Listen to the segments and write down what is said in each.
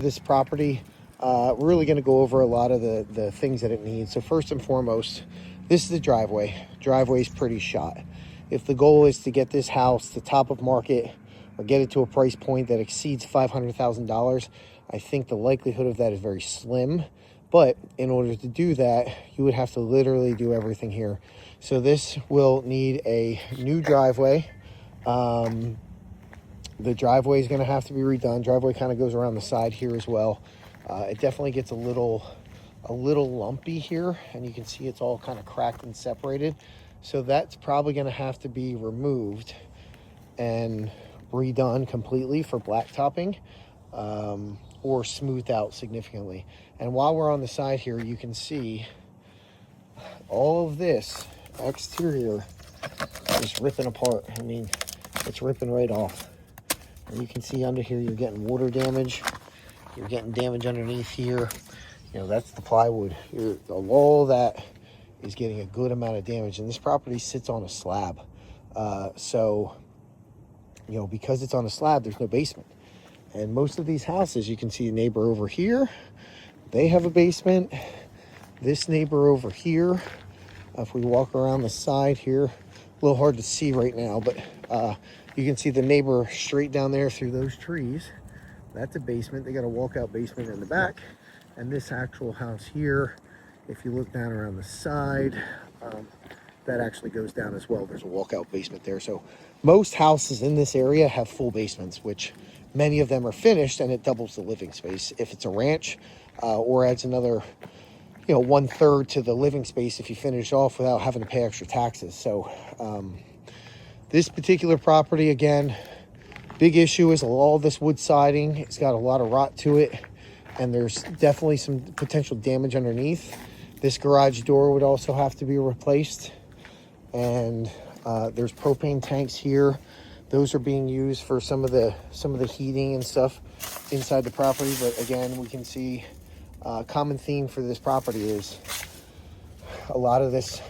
This property, we're really going to go over a lot of the things that it needs. So first and foremost, this is the driveway. Driveway is pretty shot. If the goal is to get this house to top of market or get it to a price point that exceeds $500,000, I think the likelihood of that is very slim. But in order to do that, you would have to literally do everything here. So this will need a new driveway. The driveway is going to have to be redone. Driveway kind of goes around the side here as well. It definitely gets a little lumpy here, and you can see it's all kind of cracked and separated. So that's probably going to have to be removed and redone completely for blacktopping, or smoothed out significantly. And while we're on the side here, you can see all of this exterior is ripping apart. I mean, it's ripping right off. And you can see under here, you're getting water damage. You're getting damage underneath here. You know, that's the plywood. All that is getting a good amount of damage. And this property sits on a slab. So, you know, because it's on a slab, there's no basement. And most of these houses, you can see a neighbor over here. They have a basement. This neighbor over here, if we walk around the side here, a little hard to see right now, but you can see the neighbor straight down there through those trees. That's a basement. They got a walkout basement in the back. And this actual house here, if you look down around the side, that actually goes down as well. There's a walkout basement there. So most houses in this area have full basements, which many of them are finished, and it doubles the living space. If it's a ranch, or adds another, you know, 1/3 to the living space if you finish off without having to pay extra taxes. So this particular property, again, big issue is all this wood siding. It's got a lot of rot to it, and there's definitely some potential damage underneath. This garage door would also have to be replaced. And there's propane tanks here. Those are being used for some of the heating and stuff inside the property. But again, we can see a common theme for this property is a lot of this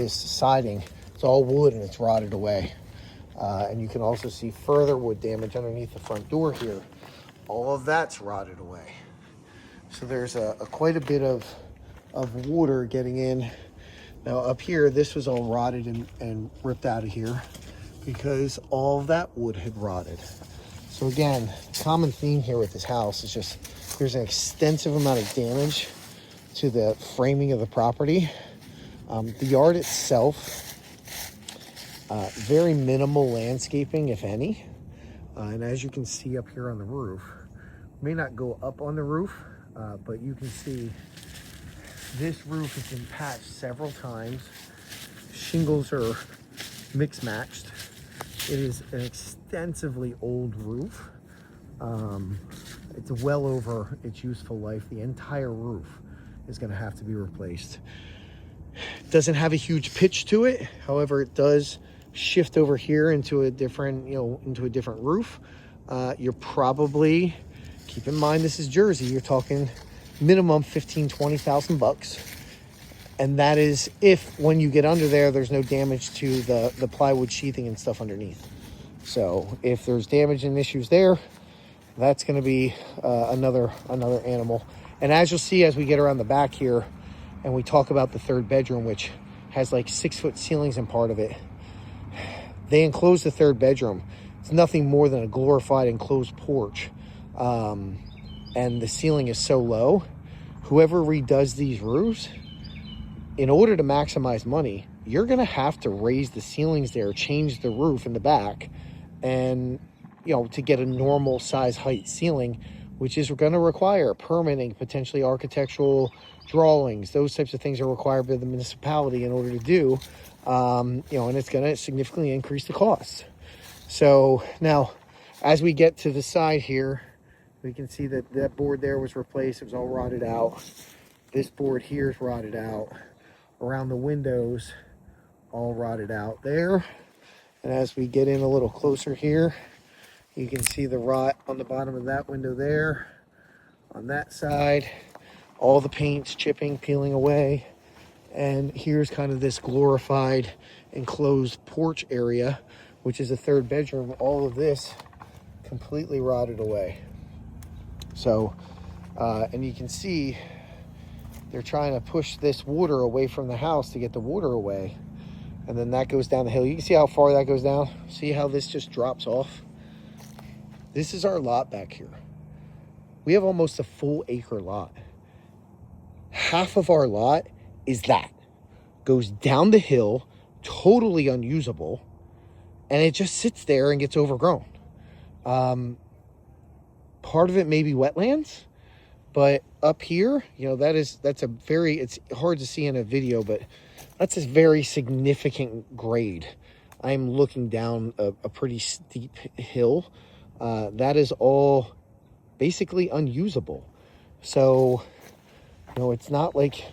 siding. It's all wood and it's rotted away. And you can also see further wood damage underneath the front door here. All of that's rotted away. So there's quite a bit of water getting in. Now up here, this was all rotted and ripped out of here because all of that wood had rotted. So again, common theme here with this house is just there's an extensive amount of damage to the framing of the property. The yard itself, very minimal landscaping, if any. And as you can see up here on the roof, may not go up on the roof, but you can see this roof has been patched several times. Shingles are mix matched. It is an extensively old roof. It's well over its useful life. The entire roof is going to have to be replaced. It doesn't have a huge pitch to it. However, it does shift over here into a different, into a different roof. You're probably, keep in mind, this is Jersey. You're talking minimum $15,000-$20,000 bucks. And that is if when you get under there, there's no damage to the plywood sheathing and stuff underneath. So if there's damage and issues there, that's going to be another animal. And as you'll see, as we get around the back here and we talk about the third bedroom, which has like 6-foot ceilings in part of it, they enclose the third bedroom. It's nothing more than a glorified enclosed porch. And the ceiling is so low, whoever redoes these roofs, in order to maximize money, you're going to have to raise the ceilings there, change the roof in the back, and to get a normal size height ceiling, which is going to require permitting, potentially architectural drawings. Those types of things are required by the municipality in order to do, and it's going to significantly increase the cost. So now, as we get to the side here, we can see that that board there was replaced. It was all rotted out. This board here is rotted out. Around the windows, all rotted out there. And as we get in a little closer here, you can see the rot on the bottom of that window there. On that side, all the paint's chipping, peeling away. And here's kind of this glorified enclosed porch area, which is a third bedroom. All of this completely rotted away. So And you can see they're trying to push this water away from the house to get the water away. And then that goes down the hill. You can see how far that goes down. See how this just drops off? This is our lot back here. We have almost a full acre lot. Half of our lot is that. Goes down the hill, totally unusable, and it just sits there and gets overgrown. Part of it may be wetlands, but up here, you know, that's a very, it's hard to see in a video, but that's a very significant grade. I'm looking down a pretty steep hill. That is all basically unusable. So, you know, it's not like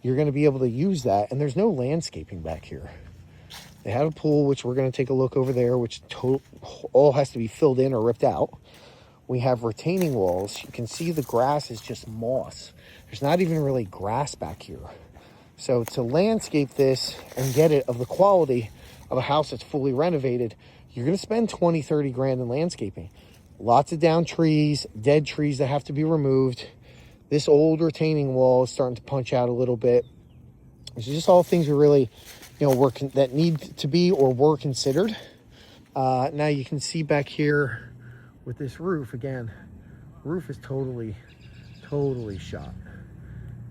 you're going to be able to use that. And there's no landscaping back here. They have a pool, which we're going to take a look over there, which all has to be filled in or ripped out. We have retaining walls. You can see the grass is just moss. There's not even really grass back here. So to landscape this and get it of the quality of a house that's fully renovated, you're going to spend 20, 30 grand in landscaping. Lots of down trees, dead trees that have to be removed. This old retaining wall is starting to punch out a little bit. These are just all things we really, you know, that need to be or were considered. Now you can see back here with this roof, again, roof is totally shot.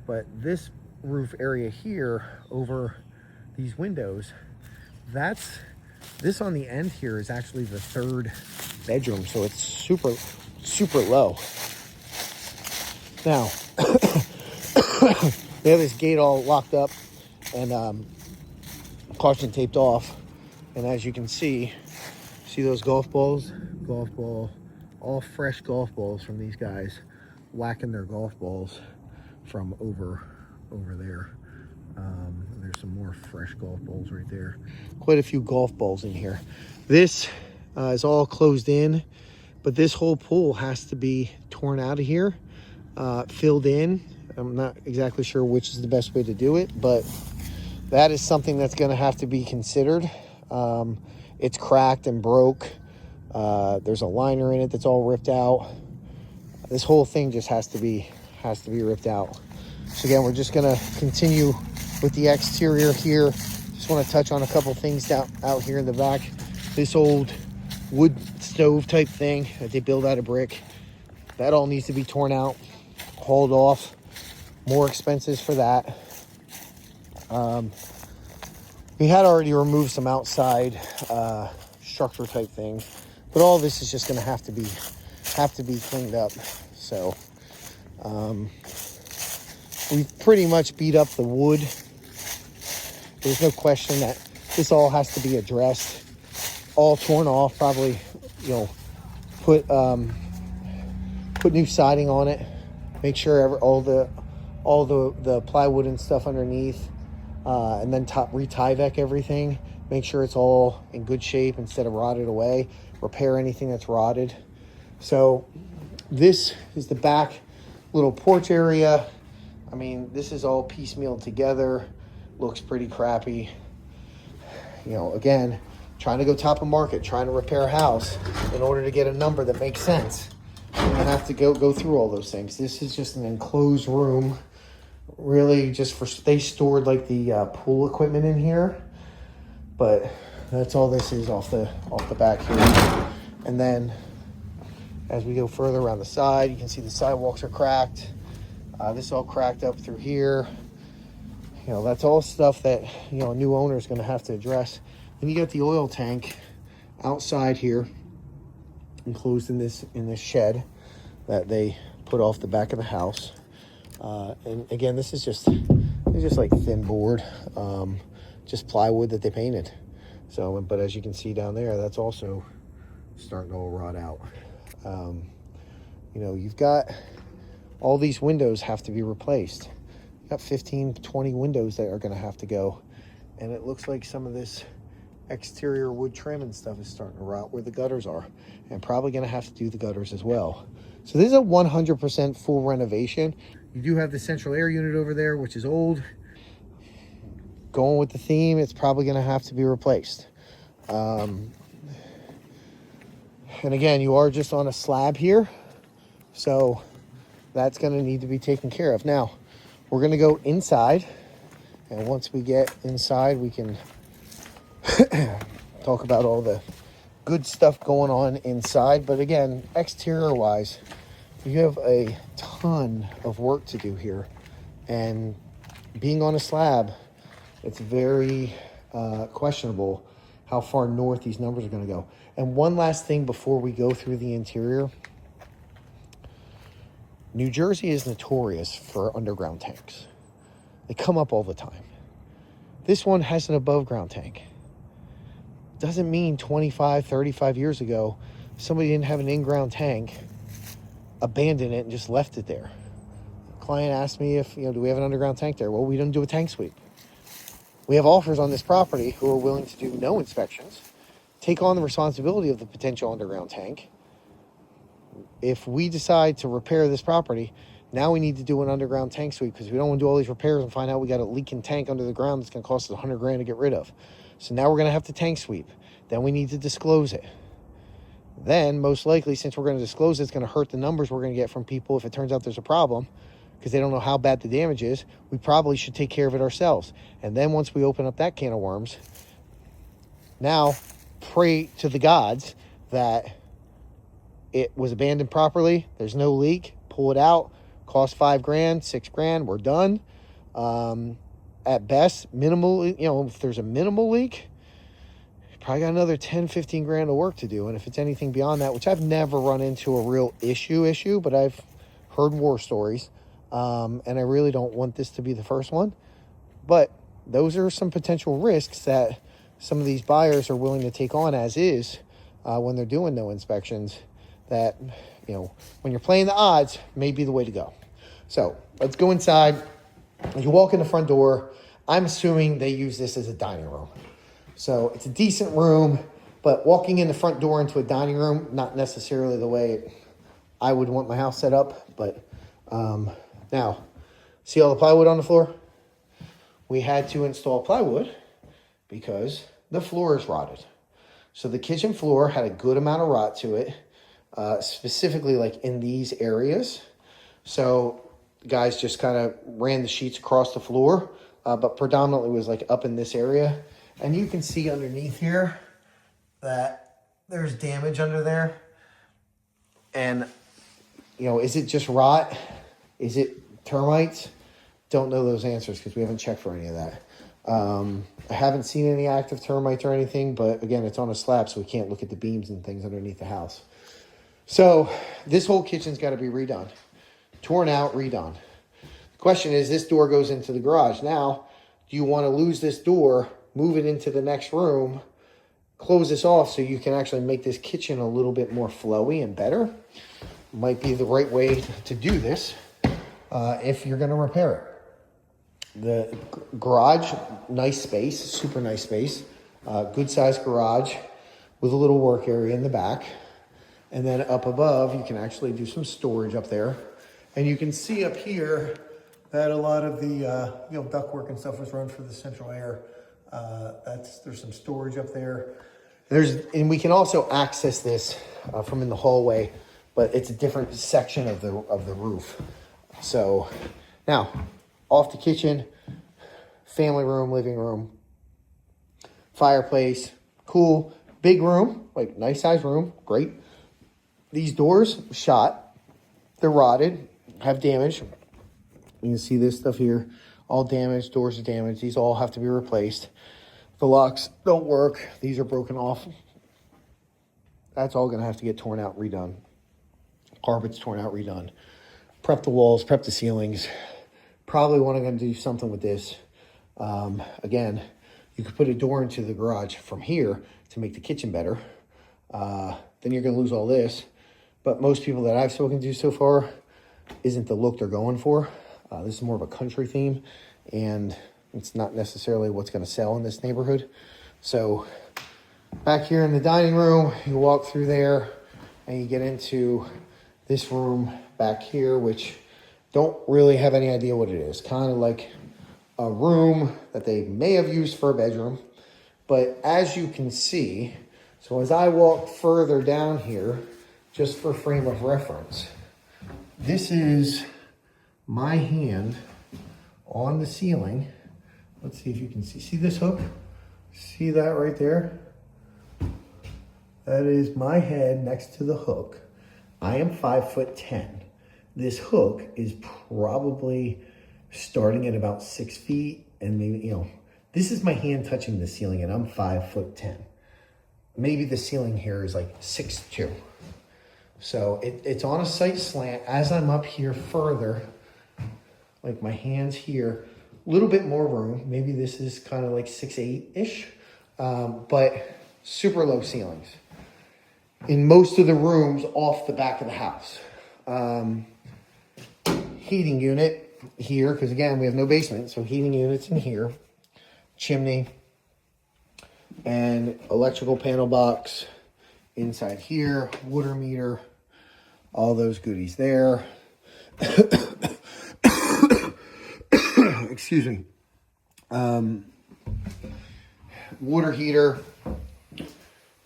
But this roof area here over these windows, this on the end here is actually the third bedroom, so it's super low. Now they have this gate all locked up and caution taped off, and as you can see those golf ball, all fresh golf balls from these guys whacking their golf balls from over there. There's some more fresh golf balls right there. Quite a few golf balls in here. This is all closed in, but this whole pool has to be torn out of here, filled in. I'm not exactly sure which is the best way to do it, but that is something that's going to have to be considered. It's cracked and broke. There's a liner in it that's all ripped out. This whole thing just has to be ripped out. So again, we're just going to continue with the exterior here. Just want to touch on a couple things out here in the back. This old wood stove type thing that they build out of brick, that all needs to be torn out, hauled off. More expenses for that. We had already removed some outside structure type things, but all this is just going to have to be cleaned up. So we've pretty much beat up the wood. There's no question that this all has to be addressed, all torn off. Probably, you know, put new siding on it. Make sure all the plywood and stuff underneath, and then re-Tyvek everything. Make sure it's all in good shape instead of rotted away. Repair anything that's rotted. So this is the back little porch area. I mean, this is all piecemeal together. Looks pretty crappy. You know, again, trying to go top of market, trying to repair a house in order to get a number that makes sense. You're gonna have to go through all those things. This is just an enclosed room, really just for, they stored like the pool equipment in here, but that's all this is off the back here. And then as we go further around the side, you can see the sidewalks are cracked. This is all cracked up through here. You know, that's all stuff that, you know, a new owner is going to have to address. Then you got the oil tank outside here, enclosed in this shed that they put off the back of the house. And again, this is just like thin board, just plywood that they painted. So, but as you can see down there, that's also starting to all rot out. You know, you've got all these windows have to be replaced. You got 15, 20 windows that are going to have to go. And it looks like some of this exterior wood trim and stuff is starting to rot where the gutters are. And probably going to have to do the gutters as well. So this is a 100% full renovation. You do have the central air unit over there, which is old. Going with the theme, it's probably going to have to be replaced. And again, you are just on a slab here. So that's going to need to be taken care of. Now, we're going to go inside, and once we get inside, we can talk about all the good stuff going on inside. But again, exterior wise, you have a ton of work to do here, and being on a slab, it's very questionable how far north these numbers are going to go. And one last thing before we go through the interior, New Jersey is notorious for underground tanks. They come up all the time. This one has an above ground tank. Doesn't mean 25, 35 years ago, somebody didn't have an in-ground tank, abandoned it, and just left it there. The client asked me if, do we have an underground tank there? Well, we don't do a tank sweep. We have offers on this property who are willing to do no inspections, take on the responsibility of the potential underground tank. If we decide to repair this property, now we need to do an underground tank sweep because we don't want to do all these repairs and find out we got a leaking tank under the ground that's going to cost us $100,000 to get rid of. So now we're going to have to tank sweep. Then we need to disclose it. Then, most likely, since we're going to disclose it, it's going to hurt the numbers we're going to get from people if it turns out there's a problem because they don't know how bad the damage is. We probably should take care of it ourselves. And then once we open up that can of worms, now pray to the gods that it was abandoned properly, there's no leak, pull it out, cost $5,000, $6,000, we're done. At best, minimal, if there's a minimal leak, you probably got another 10, 15 grand of work to do. And if it's anything beyond that, which I've never run into a real issue, but I've heard war stories. And I really don't want this to be the first one. But those are some potential risks that some of these buyers are willing to take on as is when they're doing no inspections that, when you're playing the odds, may be the way to go. So let's go inside. As you walk in the front door, I'm assuming they use this as a dining room. So it's a decent room, but walking in the front door into a dining room, not necessarily the way I would want my house set up. But now, see all the plywood on the floor? We had to install plywood because the floor is rotted. So the kitchen floor had a good amount of rot to it, specifically like in these areas. So guys just kind of ran the sheets across the floor, but predominantly was like up in this area. And you can see underneath here that there's damage under there. And, is it just rot? Is it termites? Don't know those answers because we haven't checked for any of that. I haven't seen any active termites or anything, but again, it's on a slab, so we can't look at the beams and things underneath the house. So this whole kitchen's got to be redone. Torn out, redone. The question is, this door goes into the garage. Now, do you want to lose this door, move it into the next room, close this off so you can actually make this kitchen a little bit more flowy and better? Might be the right way to do this if you're going to repair it. The garage, nice space, super nice space. Good sized garage with a little work area in the back. And then up above, you can actually do some storage up there. And you can see up here that a lot of the ductwork and stuff was run for the central air. There's some storage up there. And we can also access this from in the hallway, but it's a different section of the roof. So now, off the kitchen, family room, living room, fireplace, cool, big room, like nice size room, great. These doors, shot, they're rotted, have damage. You can see this stuff here, all damaged, doors are damaged. These all have to be replaced. The locks don't work. These are broken off. That's all gonna have to get torn out, redone. Carpets torn out, redone. Prep the walls, prep the ceilings. Probably want to do something with this. Again, you could put a door into the garage from here to make the kitchen better. Then you're going to lose all this. But most people that I've spoken to so far isn't the look they're going for. This is more of a country theme, and it's not necessarily what's going to sell in this neighborhood. So back here in the dining room, you walk through there and you get into this room back here, which don't really have any idea what it is. Kind of like a room that they may have used for a bedroom. But as you can see, so as I walk further down here, just for frame of reference, this is my hand on the ceiling. Let's see if you can see this hook? See that right there? That is my head next to the hook. I am 5'10". This hook is probably starting at about 6 feet, and maybe, you know, this is my hand touching the ceiling, and I'm 5'10". Maybe the ceiling here is like 6'2". So it's on a slight slant. As I'm up here further, like my hand's here, a little bit more room. Maybe this is kind of like 6'8"-ish, but super low ceilings in most of the rooms off the back of the house. Heating unit here, because again, we have no basement, so heating units in here, chimney, and electrical panel box inside here, water meter, all those goodies there. Excuse me. Water heater.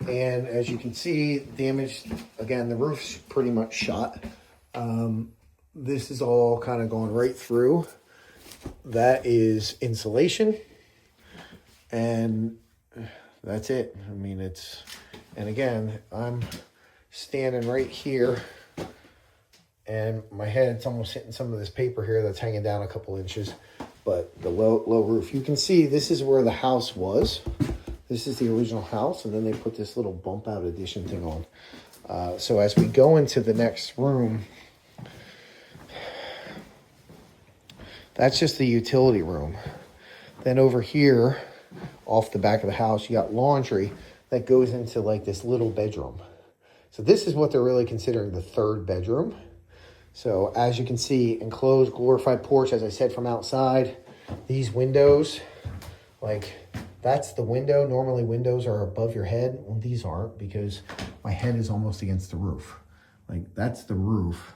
And as you can see, damaged, again, the roof's pretty much shot. This is all kind of going right through. That is insulation. And that's it. I mean, and again, I'm standing right here and my head's almost hitting some of this paper here that's hanging down a couple inches, but the low roof. You can see this is where the house was. This is the original house, and then they put this little bump out addition thing on. So as we go into the next room, that's just the utility room. Then over here, off the back of the house, you got laundry that goes into like this little bedroom. So this is what they're really considering the third bedroom. So as you can see, enclosed glorified porch, as I said, from outside. These windows, like that's the window. Normally windows are above your head. Well, these aren't because my head is almost against the roof. Like that's the roof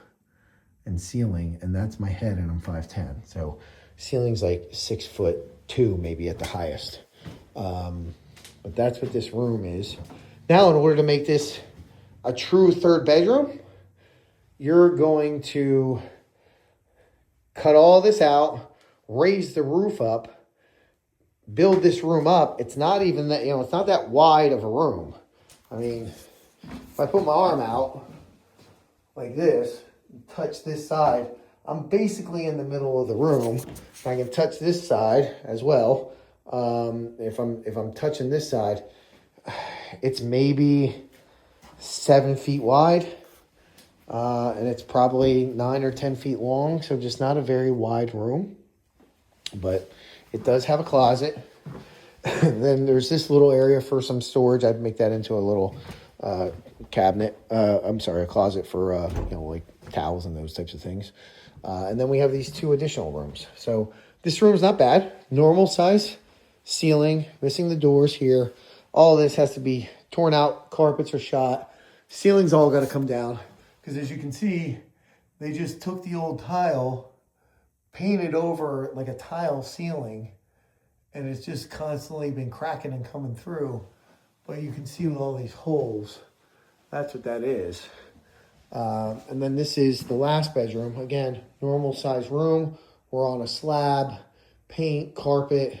and ceiling, and that's my head, and I'm 5'10". So ceiling's like 6'2", maybe at the highest. But that's what this room is. Now, in order to make this a true third bedroom, you're going to cut all this out, raise the roof up, build this room up. It's not even that, it's not that wide of a room. I mean, if I put my arm out like this, touch this side, I'm basically in the middle of the room. I can touch this side as well. If I'm touching this side, it's maybe 7 feet wide, and it's probably 9 or 10 feet long. So just not a very wide room, but it does have a closet. Then there's this little area for some storage. I'd make that into a little cabinet. A closet for like towels and those types of things. And then we have these two additional rooms. So this room's not bad. Normal size ceiling, missing the doors here. All this has to be torn out. Carpets are shot. Ceiling's all got to come down. Because as you can see, they just took the old tile, painted over like a tile ceiling, and it's just constantly been cracking and coming through. But you can see with all these holes, that's what that is. And then this is the last bedroom. Again, normal size room. We're on a slab, paint, carpet,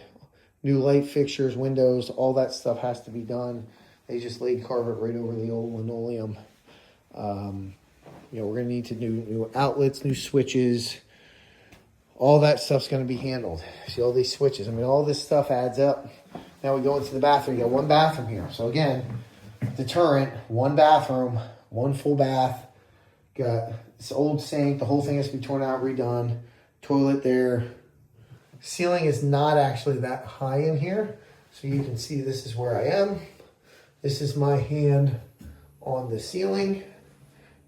new light fixtures, windows, all that stuff has to be done. They just laid carpet right over the old linoleum. We're going to need to do new outlets, new switches. All that stuff's going to be handled. See all these switches. I mean, all this stuff adds up. Now we go into the bathroom. You got one bathroom here. So again, deterrent, one bathroom, one full bath. Got this old sink. The whole thing has to be torn out, redone. Toilet there. Ceiling is not actually that high in here. So you can see this is where I am. This is my hand on the ceiling.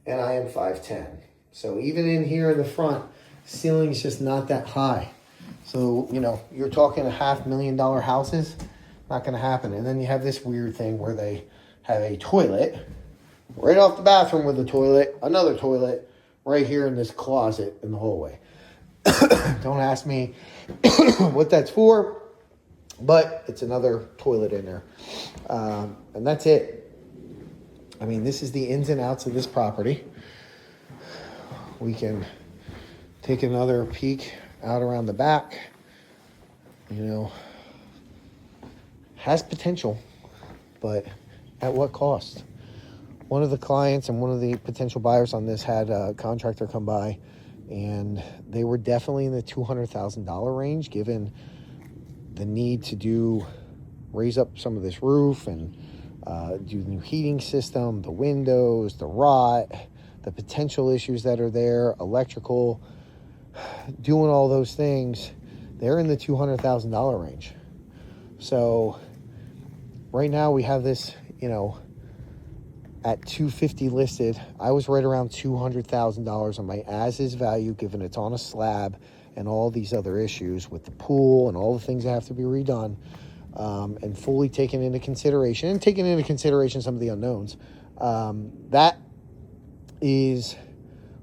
And I am 5'10". So even in here in the front, ceiling is just not that high. So, you're talking $500,000 houses, not going to happen. And then you have this weird thing where they have a toilet right off the bathroom with a toilet, another toilet right here in this closet in the hallway. Don't ask me what that's for, but it's another toilet in there. And that's it. I mean, this is the ins and outs of this property. we can take another peek out around the back. You know, has potential, but at what cost? One of the clients and one of the potential buyers on this had a contractor come by, and they were definitely in the $200,000 range, given the need to raise up some of this roof and do the new heating system, the windows, the rot, the potential issues that are there, electrical, doing all those things. They're in the $200,000 range. So right now we have this, you know, at $250 listed. I was right around $200,000 on my as-is value, given it's on a slab and all these other issues with the pool and all the things that have to be redone, and fully taken into consideration, and taking into consideration some of the unknowns. That is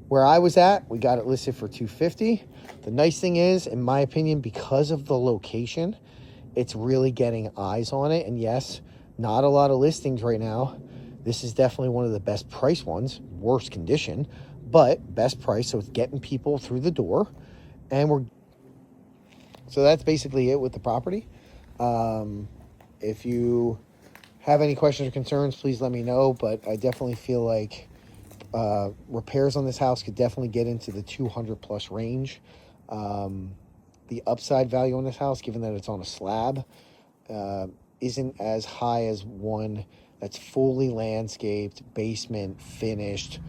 where I was at. We got it listed for $250. The nice thing is, in my opinion, because of the location, it's really getting eyes on it. And yes, not a lot of listings right now. This is definitely one of the best price ones, worst condition, but best price. So it's getting people through the door, and so that's basically it with the property. If you have any questions or concerns, please let me know, but I definitely feel like repairs on this house could definitely get into the 200 plus range. The upside value on this house, given that it's on a slab, isn't as high as one that's fully landscaped, basement finished,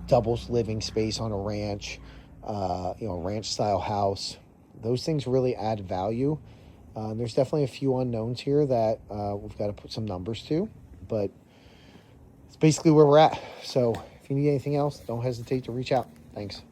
doubles living space on a ranch, you know, ranch style house. Those things really add value. There's definitely a few unknowns here that we've got to put some numbers to, but it's basically where we're at. So if you need anything else, don't hesitate to reach out. Thanks.